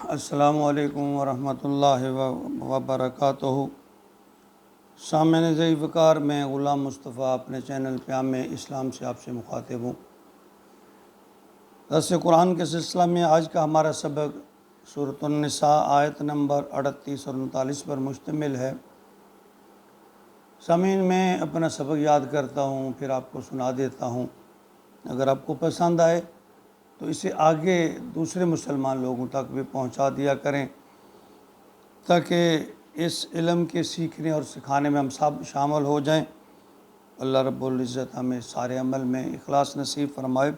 السلام علیکم ورحمۃ اللہ وبرکاتہ۔ سامعین ضعیف کار، میں غلام مصطفیٰ اپنے چینل پیام اسلام سے آپ سے مخاطب ہوں۔ درس قرآن کے سلسلہ میں آج کا ہمارا سبق سورۃ النساء آیت نمبر 38 اور 39 پر مشتمل ہے۔ سامعین، میں اپنا سبق یاد کرتا ہوں، پھر آپ کو سنا دیتا ہوں۔ اگر آپ کو پسند آئے تو اسے آگے دوسرے مسلمان لوگوں تک بھی پہنچا دیا کریں، تاکہ اس علم کے سیکھنے اور سکھانے میں ہم سب شامل ہو جائیں۔ اللہ رب العزت ہمیں سارے عمل میں اخلاص نصیب فرمائے،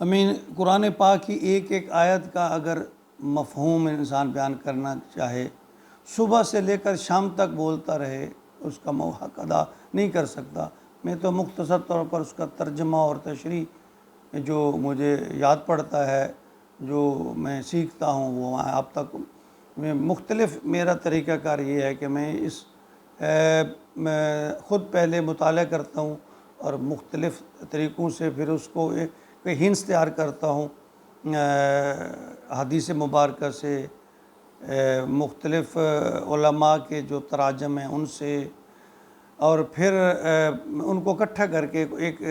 امین۔ قرآن پاک کی ایک ایک آیت کا اگر مفہوم انسان بیان کرنا چاہے، صبح سے لے کر شام تک بولتا رہے، اس کا حق ادا نہیں کر سکتا۔ میں تو مختصر طور پر اس کا ترجمہ اور تشریح جو مجھے یاد پڑتا ہے، جو میں سیکھتا ہوں، وہ آپ تک میں مختلف میرا طریقہ کار یہ ہے کہ میں خود پہلے مطالعہ کرتا ہوں اور مختلف طریقوں سے پھر اس کو ایک ہنس تیار کرتا ہوں، حدیث مبارکہ سے، مختلف علماء کے جو تراجم ہیں ان سے، اور پھر ان کو اکٹھا کر کے ایک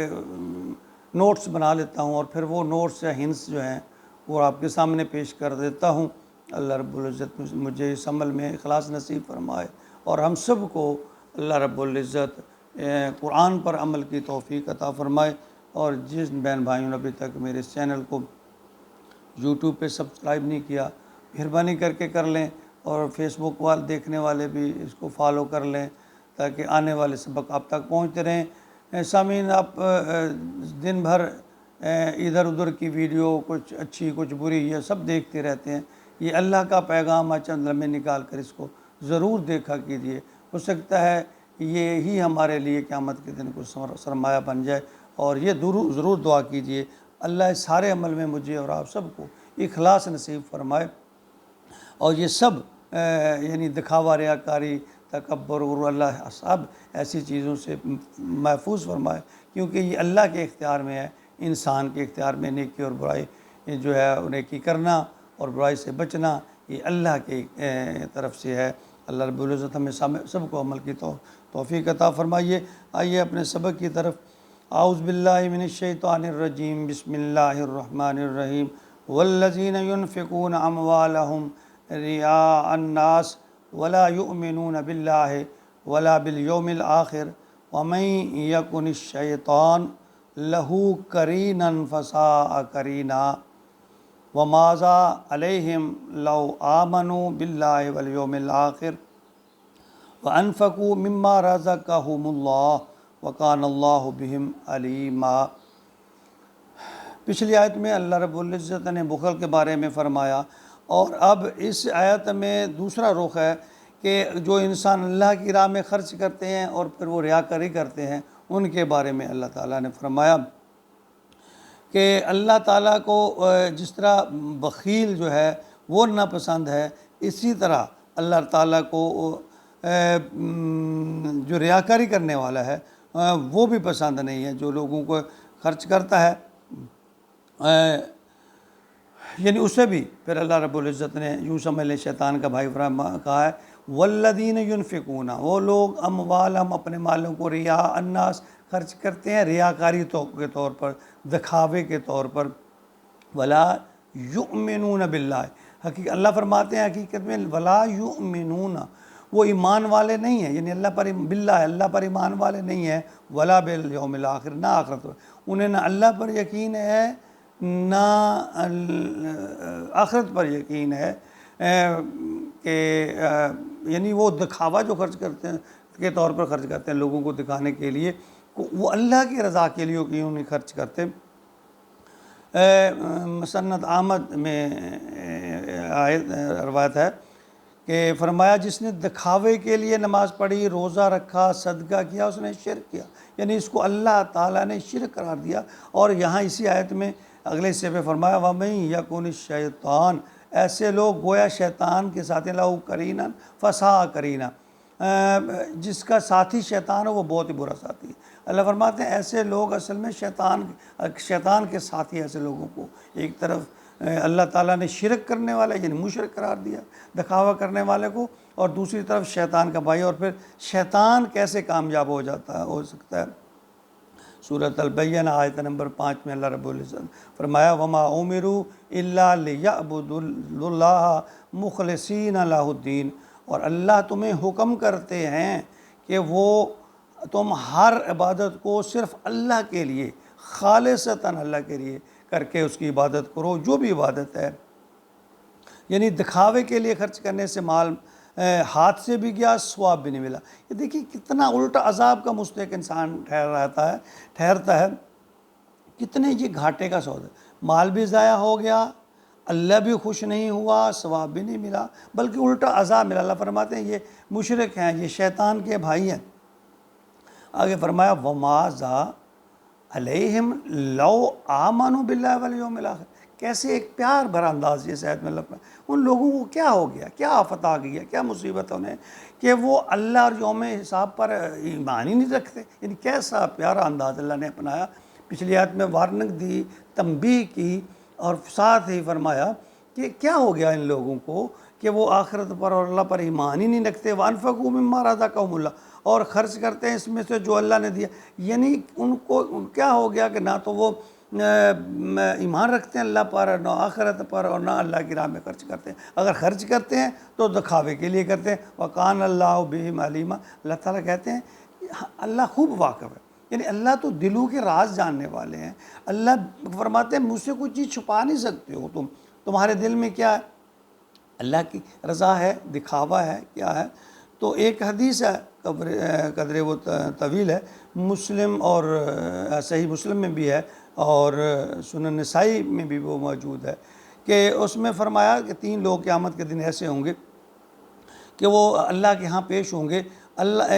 نوٹس بنا لیتا ہوں، اور پھر وہ نوٹس یا ہنس جو ہیں وہ آپ کے سامنے پیش کر دیتا ہوں۔ اللہ رب العزت مجھے اس عمل میں اخلاص نصیب فرمائے، اور ہم سب کو اللہ رب العزت قرآن پر عمل کی توفیق عطا فرمائے۔ اور جس بہن بھائیوں نے ابھی تک میرے اس چینل کو یوٹیوب پہ سبسکرائب نہیں کیا، مہربانی کر کے کر لیں، اور فیس بک والے دیکھنے والے بھی اس کو فالو کر لیں، تاکہ آنے والے سبق آپ تک پہنچتے رہیں۔ سامعین، آپ دن بھر ادھر ادھر کی ویڈیو، کچھ اچھی کچھ بری، یہ سب دیکھتے رہتے ہیں۔ یہ اللہ کا پیغام چند لمحے نکال کر اس کو ضرور دیکھا کیجیے، ہو سکتا ہے یہی ہمارے لیے قیامت کے دن کو سرمایہ بن جائے۔ اور یہ ضرور دعا کیجیے، اللہ اس سارے عمل میں مجھے اور آپ سب کو اخلاص نصیب فرمائے، اور یہ سب یعنی دکھاوا، ریاکاری، تکبر، اور اللہ سب ایسی چیزوں سے محفوظ فرمائے، کیونکہ یہ اللہ کے اختیار میں ہے، انسان کے اختیار میں نیکی اور برائی جو ہے نیکی کرنا اور برائی سے بچنا یہ اللہ کی طرف سے ہے۔ اللہ رب العزت ہمیں سب کو عمل کی توفیق عطا فرمائیے۔ آئیے اپنے سبق کی طرف۔ اعوذ باللہ من الشیطان الرجیم، بسم اللہ الرحمن الرحیم۔ والذین ينفقون اموالهم رئاء الناس ولا يؤمنون باللہ ولا بالیوم الآخر ومن یکن الشیطان لہ قرینا فساء قرینا وماذا علیہم لو آمنوا باللہ والیوم الآخر وانفقوا مما رزقهم اللہ وکان اللہ بہم علیما۔ پچھلی آیت میں اللہ رب العزت نے بخل کے بارے میں فرمایا، اور اب اس آیت میں دوسرا رخ ہے کہ جو انسان اللہ کی راہ میں خرچ کرتے ہیں اور پھر وہ ریاکاری کرتے ہیں، ان کے بارے میں اللہ تعالیٰ نے فرمایا کہ اللہ تعالیٰ کو جس طرح بخیل جو ہے وہ ناپسند ہے، اسی طرح اللہ تعالیٰ کو جو ریاکاری کرنے والا ہے وہ بھی پسند نہیں ہے۔ جو لوگوں کو خرچ کرتا ہے یعنی اسے بھی پھر اللہ رب العزت نے یوں سمجھ لیں شیطان کا بھائی کہا ہے، والذین ینفقون، وہ لوگ اموالہم، اپنے مالوں کو، ریا الناس، خرچ کرتے ہیں ریاکاری کے طور پر، دکھاوے کے طور پر، ولا یؤمنون باللہ، حقیقت اللہ فرماتے ہیں حقیقت میں ولا یؤمنون، وہ ایمان والے نہیں ہیں، یعنی اللہ پر باللہ، اللہ پر ایمان والے نہیں ہیں، ولا بالیوم الآخر، نہ آخرت پر، انہیں نہ اللہ پر یقین ہے نہ آخرت پر یقین ہے، کہ یعنی وہ دکھاوا جو خرچ کرتے ہیں کے طور پر خرچ کرتے ہیں، لوگوں کو دکھانے کے لیے، وہ اللہ کی رضا کے لیے کیوں نہیں خرچ کرتے۔ مسند احمد میں روایت ہے کہ فرمایا، جس نے دکھاوے کے لیے نماز پڑھی، روزہ رکھا، صدقہ کیا، اس نے شرک کیا، یعنی اس کو اللہ تعالیٰ نے شرک قرار دیا۔ اور یہاں اسی آیت میں اگلے حصے پہ فرمایا، وَمَن یَکُنِ الشَّیطان، ایسے لوگ گویا شیطان کے ساتھ، لَہُ قَرِینًا فَسَاءَ قَرِینًا، جس کا ساتھی شیطان ہے وہ بہت ہی برا ساتھی ہے۔ اللہ فرماتے ہیں ایسے لوگ اصل میں شیطان کے ساتھی، ایسے لوگوں کو ایک طرف اللہ تعالیٰ نے شرک کرنے والے یعنی مشرک قرار دیا دکھاوا کرنے والے کو، اور دوسری طرف شیطان کا بھائی۔ اور پھر شیطان کیسے کامیاب ہو سکتا ہے؟ سورۃ البینہ آیت نمبر 5 میں اللہ رب العزت فرمایا وما امروا الا لیعبدوا اللہ مخلصین لہ الدین، اور اللہ تمہیں حکم کرتے ہیں کہ تم ہر عبادت کو صرف اللہ کے لیے خالصتاً اللہ کے لیے کر کے اس کی عبادت کرو، جو بھی عبادت ہے۔ یعنی دکھاوے کے لیے خرچ کرنے سے مال ہاتھ سے بھی گیا، ثواب بھی نہیں ملا۔ یہ دیکھیے کتنا الٹا عذاب کا مستحق انسان ٹھہرتا ہے، کتنے یہ گھاٹے کا سودا ہے۔ مال بھی ضائع ہو گیا، اللہ بھی خوش نہیں ہوا، ثواب بھی نہیں ملا، بلکہ الٹا عذاب ملا۔ اللہ فرماتے ہیں یہ مشرک ہیں، یہ شیطان کے بھائی ہیں۔ آگے فرمایا وَمَا ذَا عَلَيْهِمْ لَوْ آمَنُوا بِاللَّهِ وَالْيَوْمِ الْآخِرِ۔ کیسے ایک پیار بھرا انداز یہ آیت میں اللہ ان لوگوں کو کیا ہو گیا، کیا آفت آ گئی ہے، کیا مصیبت انہیں کہ وہ اللہ اور یوم حساب پر ایمان ہی نہیں رکھتے۔ یعنی کیسا پیارا انداز اللہ نے اپنایا۔ پچھلی آیت میں وارننگ دی، تنبیہ کی، اور ساتھ ہی فرمایا کہ کیا ہو گیا ان لوگوں کو کہ وہ آخرت پر اور اللہ پر ایمان ہی نہیں رکھتے۔ وَأَنفَقُوا مِمَّا رَزَقَهُمُ اللَّهُ، اور خرچ کرتے ہیں اس میں سے جو اللہ نے دیا۔ یعنی ان کو کیا ہو گیا کہ نہ تو وہ ایمان رکھتے ہیں اللہ پر، نہ آخرت پر، اور نہ اللہ کی راہ میں خرچ کرتے ہیں۔ اگر خرچ کرتے ہیں تو دکھاوے کے لیے کرتے ہیں۔ وَقَانَ اللَّهُ بِهِمْ عَلِيمًا، اللہ تعالیٰ کہتے ہیں اللہ خوب واقف ہے، یعنی اللہ تو دلوں کے راز جاننے والے ہیں۔ اللہ فرماتے ہیں مجھ سے کوئی چیز چھپا نہیں سکتے ہو تمہارے دل میں کیا ہے، اللہ کی رضا ہے، دکھاوا ہے، کیا ہے۔ تو ایک حدیث ہے قدرے وہ طویل ہے، مسلم اور صحیح مسلم میں بھی ہے اور سنن نسائی میں بھی وہ موجود ہے، کہ اس میں فرمایا کہ 3 لوگ قیامت کے دن ایسے ہوں گے کہ وہ اللہ کے ہاں پیش ہوں گے۔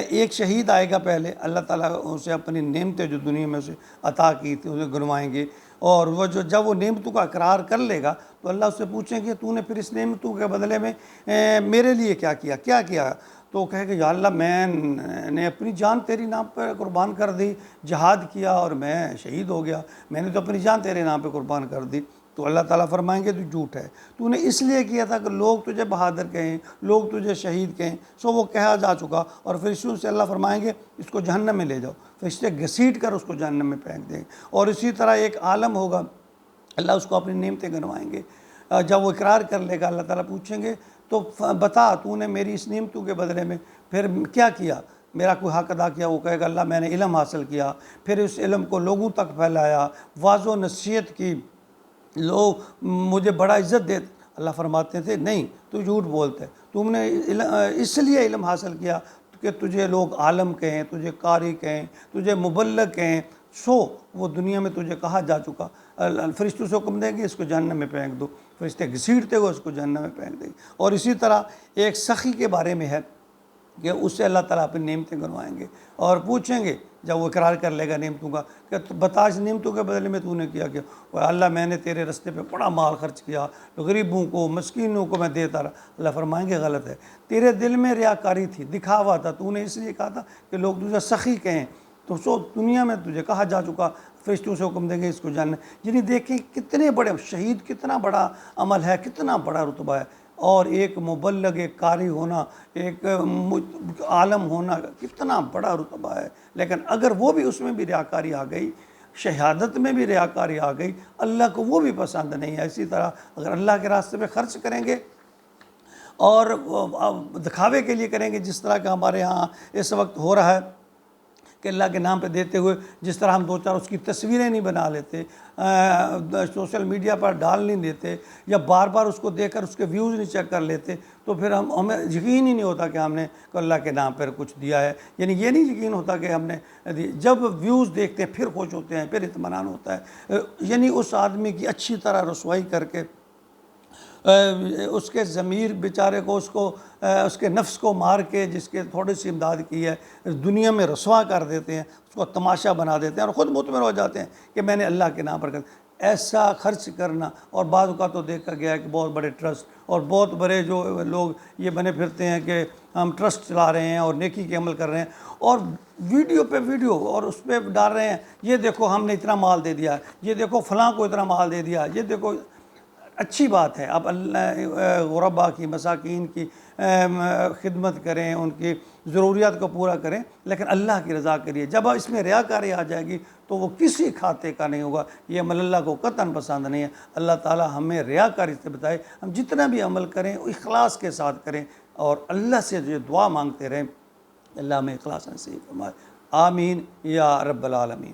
ایک شہید آئے گا پہلے، اللہ تعالیٰ اسے اپنی نعمتیں جو دنیا میں اسے عطا کی تھی اسے گنوائیں گے، اور وہ جب وہ نعمتوں کا اقرار کر لے گا تو اللہ اس سے پوچھیں گے تو نے پھر اس نعمتوں کے بدلے میں میرے لیے کیا کیا؟ تو وہ کہے کہ یا اللہ میں نے اپنی جان تیری نام پہ قربان کر دی، جہاد کیا اور میں شہید ہو گیا، میں نے تو اپنی جان تیرے نام پہ قربان کر دی۔ تو اللہ تعالیٰ فرمائیں گے تو جھوٹ ہے، تو نے اس لیے کیا تھا کہ لوگ تجھے بہادر کہیں، لوگ تجھے شہید کہیں، سو وہ کہا جا چکا۔ اور فرشتوں سے اللہ فرمائیں گے اس کو جہنم میں لے جاؤ، فرشتے گھسیٹ کر اس کو جہنم میں پھینک دیں گے۔ اور اسی طرح ایک عالم ہوگا، اللہ اس کو اپنی نعمتیں گنوائیں گے۔ جب وہ اقرار کر لے گا اللہ تعالیٰ پوچھیں گے تو بتا تو نے میری اس نعمتوں کے بدلے میں پھر کیا میرا کوئی حق ادا کیا؟ وہ کہے گا اللہ میں نے علم حاصل کیا، پھر اس علم کو لوگوں تک پھیلایا، واعظ و نصیحت کی، لوگ مجھے بڑا عزت دیتے۔ اللہ فرماتے تھے نہیں، تو جھوٹ بولتے، تم نے اس لیے علم حاصل کیا کہ تجھے لوگ عالم کہیں، تجھے قاری کہیں، تجھے مبلغ کہیں، سو وہ دنیا میں تجھے کہا جا چکا۔ فرشتوں سے حکم دیں گے اس کو جہنم میں پھینک دو، فرشتے گھسیٹتے ہوئے اس کو جہنم میں پھینک دیں گے۔ اور اسی طرح ایک سخی کے بارے میں ہے کہ اس سے اللہ تعالیٰ اپنی نعمتیں گنوائیں گے اور پوچھیں گے جب وہ اقرار کر لے گا نعمتوں کا کہ بتا اس نعمتوں کے بدلے میں تو نے کیا اللہ میں نے تیرے رستے پہ بڑا مال خرچ کیا، غریبوں کو مسکینوں کو میں دیتا رہا۔ اللہ فرمائیں گے غلط ہے، تیرے دل میں ریاکاری تھی، دکھاوا تھا، تو نے اس لیے کہا تھا کہ لوگ تجھے سخی کہیں، تو سو دنیا میں تجھے کہا جا چکا، فرشتوں سے حکم دیں گے اس کو جاننا۔ یعنی دیکھیں کتنے بڑے شہید، کتنا بڑا عمل ہے، کتنا بڑا رتبہ ہے، اور ایک مبلغ، ایک قاری ہونا، ایک عالم ہونا کتنا بڑا رتبہ ہے۔ لیکن اگر وہ بھی اس میں بھی ریاکاری آ گئی، شہادت میں بھی ریاکاری آ گئی، اللہ کو وہ بھی پسند نہیں ہے۔ اسی طرح اگر اللہ کے راستے پہ خرچ کریں گے اور دکھاوے کے لیے کریں گے، جس طرح کا ہمارے ہاں اس وقت ہو رہا ہے کہ اللہ کے نام پہ دیتے ہوئے جس طرح ہم 2-4 اس کی تصویریں نہیں بنا لیتے، سوشل میڈیا پر ڈال نہیں دیتے، یا بار بار اس کو دیکھ کر اس کے ویوز نہیں چیک کر لیتے، تو پھر ہمیں یقین ہی نہیں ہوتا کہ ہم نے اللہ کے نام پر کچھ دیا ہے۔ یعنی یہ نہیں یقین ہوتا کہ ہم نے جب ویوز دیکھتے ہیں پھر خوش ہوتے ہیں، پھر اطمینان ہوتا ہے۔ یعنی اس آدمی کی اچھی طرح رسوائی کر کے اس کے ضمیر بیچارے کو، اس کے نفس کو مار کے، جس کے تھوڑی سی امداد کی ہے، دنیا میں رسوا کر دیتے ہیں، اس کو تماشا بنا دیتے ہیں اور خود مطمئن ہو جاتے ہیں کہ میں نے اللہ کے نام پر ایسا خرچ کرنا۔ اور بعض اوقات تو دیکھا گیا ہے کہ بہت بڑے ٹرسٹ اور بہت بڑے جو لوگ یہ بنے پھرتے ہیں کہ ہم ٹرسٹ چلا رہے ہیں اور نیکی کے عمل کر رہے ہیں، اور ویڈیو پہ ویڈیو اور اس پہ ڈال رہے ہیں، یہ دیکھو ہم نے اتنا مال دے دیا، یہ دیکھو فلاں کو اتنا مال دے دیا، یہ دیکھو۔ اچھی بات ہے، آپ غربا کی، مساکین کی خدمت کریں، ان کی ضروریات کو پورا کریں، لیکن اللہ کی رضا کریے۔ جب اس میں ریاکاری آ جائے گی تو وہ کسی کھاتے کا نہیں ہوگا، یہ عمل اللہ کو قطعاً پسند نہیں ہے۔ اللہ تعالی ہمیں ریاکاری سے بتائے، ہم جتنا بھی عمل کریں اخلاص کے ساتھ کریں، اور اللہ سے جو دعا مانگتے رہیں، اللہ ہمیں اخلاص نصیب فرمائے۔ آمین یا رب العالمین۔